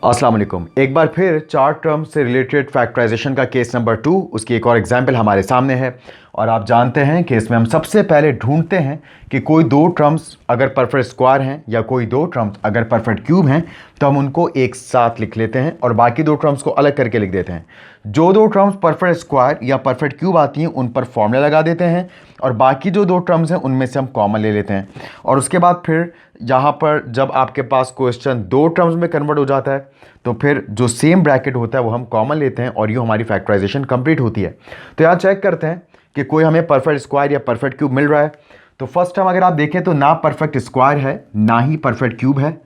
अस्सलाम वालेकुम। एक बार फिर चार टर्म से रिलेटेड फैक्टराइजेशन का केस नंबर 2, उसकी एक और एग्जाम्पल हमारे सामने है। और आप जानते हैं कि इसमें हम सबसे पहले ढूंढते हैं कि कोई दो टर्म्स अगर परफेक्ट स्क्वायर हैं या कोई दो टर्म्स अगर परफेक्ट क्यूब हैं तो हम उनको एक साथ लिख लेते हैं और बाकी दो टर्म्स को अलग करके लिख देते हैं। जो दो टर्म्स परफेक्ट स्क्वायर या परफेक्ट क्यूब आती हैं उन पर फॉर्मूला लगा देते हैं और बाकी जो दो टर्म्स हैं उनमें से हम कॉमन ले लेते हैं। और उसके बाद फिर यहाँ पर जब आपके पास क्वेश्चन दो टर्म्स में कन्वर्ट हो जाता है तो फिर जो सेम ब्रैकेट होता है वो हम कॉमन लेते हैं और ये हमारी फैक्टराइजेशन कंप्लीट होती है। तो यहाँ चेक करते हैं कि कोई हमें परफेक्ट स्क्वायर या परफेक्ट क्यूब मिल रहा है। तो फर्स्ट टर्म अगर आप देखें तो ना परफेक्ट स्क्वायर है ना ही परफेक्ट क्यूब है।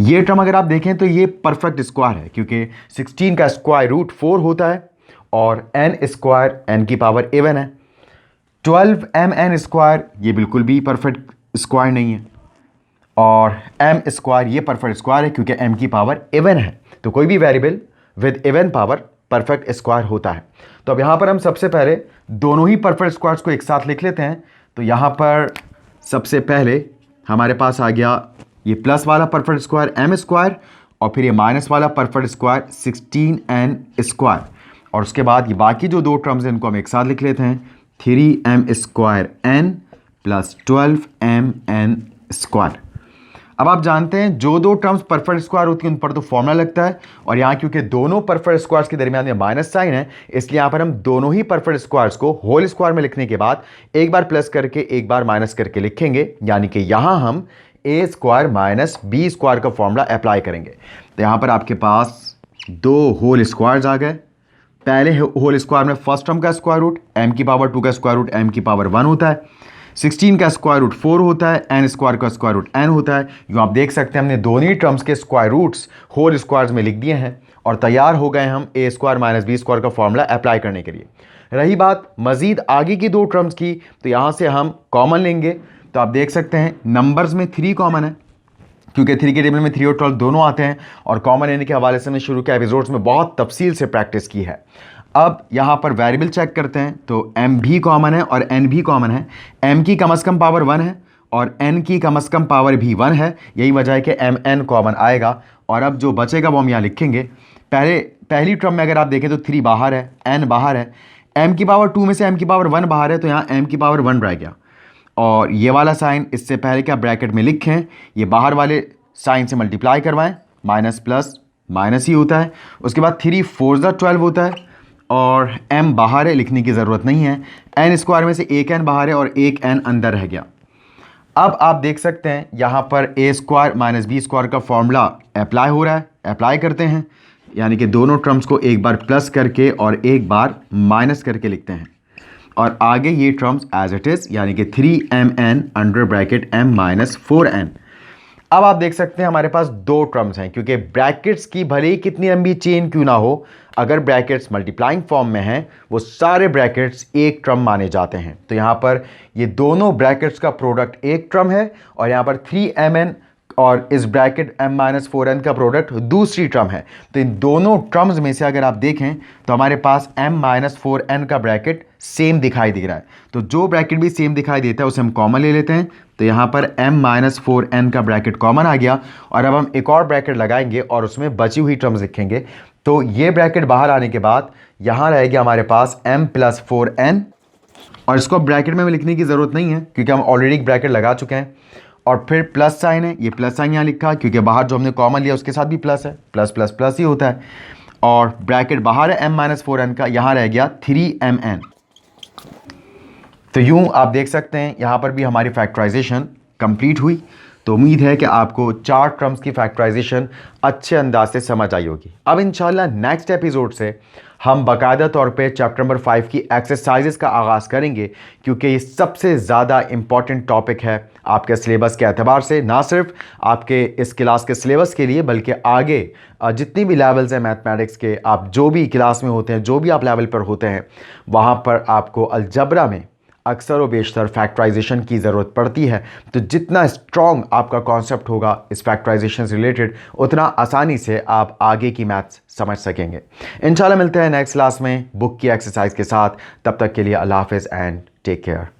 ये टर्म अगर आप देखें तो ये परफेक्ट स्क्वायर है क्योंकि 16 का स्क्वायर रूट 4 होता है और n स्क्वायर n की पावर इवन है। 12mn स्क्वायर ये बिल्कुल भी परफेक्ट स्क्वायर नहीं है और m स्क्वायर ये परफेक्ट स्क्वायर है क्योंकि m की पावर इवन है। तो कोई भी variable with even power perfect square होता है। तो अब यहाँ पर हम सबसे पहले दोनों ही परफेक्ट स्क्वायर्स को एक साथ लिख लेते हैं। तो यहाँ पर सबसे पहले हमारे पास आ गया ये प्लस वाला परफेक्ट स्क्वायर m स्क्वायर और फिर ये माइनस वाला परफेक्ट स्क्वायर 16n स्क्वायर और उसके बाद ये बाकी जो दो टर्म्स हैं इनको हम एक साथ लिख लेते हैं 3m square n plus 12mn square. अब आप जानते हैं जो दो टर्म्स परफेक्ट स्क्वायर होती हैं उन पर तो फॉर्मूला लगता है और यहाँ क्योंकि दोनों परफेक्ट स्क्वायर्स के दरमियान में माइनस साइन है इसलिए यहाँ पर हम दोनों ही परफेक्ट स्क्वायर्स को होल स्क्वायर में लिखने के बाद एक बार प्लस करके एक बार माइनस करके लिखेंगे, यानी कि यहाँ हम ए स्क्वायर माइनस बी स्क्वायर का फॉर्मूला अप्लाई करेंगे। तो यहाँ पर आपके पास दो होल स्क्वायर्स आ गए। पहले होल स्क्वायर में फर्स्ट टर्म का स्क्वायर रूट m की पावर 2 का स्क्वायर रूट m की पावर 1 होता है, 16 का स्क्वायर रूट 4 होता है, n स्क्वायर का स्क्वायर रूट n होता है। यूँ आप देख सकते हैं हमने दोनों ही टर्म्स के स्क्वायर रूट्स होल स्क्वायर्स में लिख दिए हैं और तैयार हो गए हम ए स्क्वायर माइनस बी स्क्वायर का फॉर्मूला अप्लाई करने के लिए। रही बात मजीद आगे की दो टर्म्स की तो यहाँ से हम कॉमन लेंगे। तो आप देख सकते हैं नंबर्स में 3 कॉमन है क्योंकि 3 के टेबल में 3 और 12 दोनों आते हैं और कॉमन लेने के हवाले से हमने शुरू के एपिसोड्स में बहुत तफसील से प्रैक्टिस की है। अब यहाँ पर वेरिएबल चेक करते हैं तो m भी कॉमन है और n भी कॉमन है। m की कम से कम पावर 1 है और n की कम से कम पावर भी 1 है, यही वजह है कि mn कॉमन आएगा। और अब जो बचेगा वो हम यहाँ लिखेंगे। पहली टर्म में अगर आप देखें तो 3 बाहर है, n बाहर है, m की पावर 2 में से m की पावर 1 बाहर है तो यहाँ m की पावर 1 रह गया। और ये वाला साइन इससे पहले कि आप ब्रैकेट में लिखें ये बाहर वाले साइन से मल्टीप्लाई करवाएं, माइनस प्लस माइनस ही होता है। उसके बाद 3 4 12 होता है और m बाहर है, लिखने की ज़रूरत नहीं है। n स्क्वायर में से एक n बाहर है और एक n अंदर रह गया। अब आप देख सकते हैं यहाँ पर a square minus b square का फॉर्मूला अप्लाई हो रहा है। अप्लाई करते हैं यानी कि दोनों टर्म्स को एक बार प्लस करके और एक बार माइनस करके लिखते हैं और आगे ये टर्म्स एज इट इज़ यानी कि 3mn under bracket m minus 4n। अब आप देख सकते हैं हमारे पास दो टर्म्स हैं क्योंकि ब्रैकेट्स की भले ही कितनी लंबी चेन क्यों ना हो, अगर ब्रैकेट्स मल्टीप्लाइंग फॉर्म में हैं वो सारे ब्रैकेट्स एक टर्म माने जाते हैं। तो यहाँ पर ये दोनों ब्रैकेट्स का प्रोडक्ट एक टर्म है और यहाँ पर 3mn और इस ब्रैकेट m माइनस 4n का प्रोडक्ट दूसरी टर्म है। तो इन दोनों टर्म्स में से अगर आप देखें तो हमारे पास m माइनस 4n का ब्रैकेट सेम दिखाई दे रहा है। तो जो ब्रैकेट भी सेम दिखाई देता है उसे हम कॉमन ले लेते हैं। तो यहाँ पर m माइनस 4n का ब्रैकेट कॉमन आ गया और अब हम एक और ब्रैकेट लगाएंगे और उसमें बची हुई टर्म्स लिखेंगे। तो ये ब्रैकेट बाहर आने के बाद यहाँ रहेगा हमारे पास m प्लस 4n और इसको ब्रैकेट में लिखने की ज़रूरत नहीं है क्योंकि हम ऑलरेडी एक ब्रैकेट लगा चुके हैं। और फिर प्लस साइन है, ये प्लस साइन यहाँ लिखा क्योंकि बाहर जो हमने कॉमन लिया उसके साथ भी प्लस है, प्लस प्लस प्लस ही होता है। और ब्रैकेट बाहर है m माइनस 4n का, यहाँ रह गया 3mn। तो यूँ आप देख सकते हैं यहाँ पर भी हमारी फैक्टराइजेशन कंप्लीट हुई। तो उम्मीद है कि आपको चार टर्म्स की फैक्टराइजेशन अच्छे अंदाज से समझ आई होगी। अब इंशाल्लाह नेक्स्ट एपिसोड से हम बाकायदा तौर पे चैप्टर नंबर 5 की एक्सरसाइजेस का आगाज़ करेंगे क्योंकि ये सबसे ज़्यादा इम्पॉर्टेंट टॉपिक है आपके सिलेबस के एतबार से, ना सिर्फ आपके इस क्लास के सिलेबस के लिए बल्कि आगे जितनी भी लेवल्स हैं मैथमेटिक्स के, आप जो भी क्लास में होते हैं, जो भी आप लेवल पर होते हैं, वहाँ पर आपको अलजबरा में अक्सर व बेशतर फैक्टराइजेशन की ज़रूरत पड़ती है। तो जितना स्ट्रॉन्ग आपका कॉन्सेप्ट होगा इस फैक्टराइजेशन से रिलेटेड, उतना आसानी से आप आगे की मैथ्स समझ सकेंगे। इंशाल्लाह मिलते हैं नेक्स्ट क्लास में बुक की एक्सरसाइज के साथ। तब तक के लिए अल्लाह हाफ़िज़ एंड टेक केयर।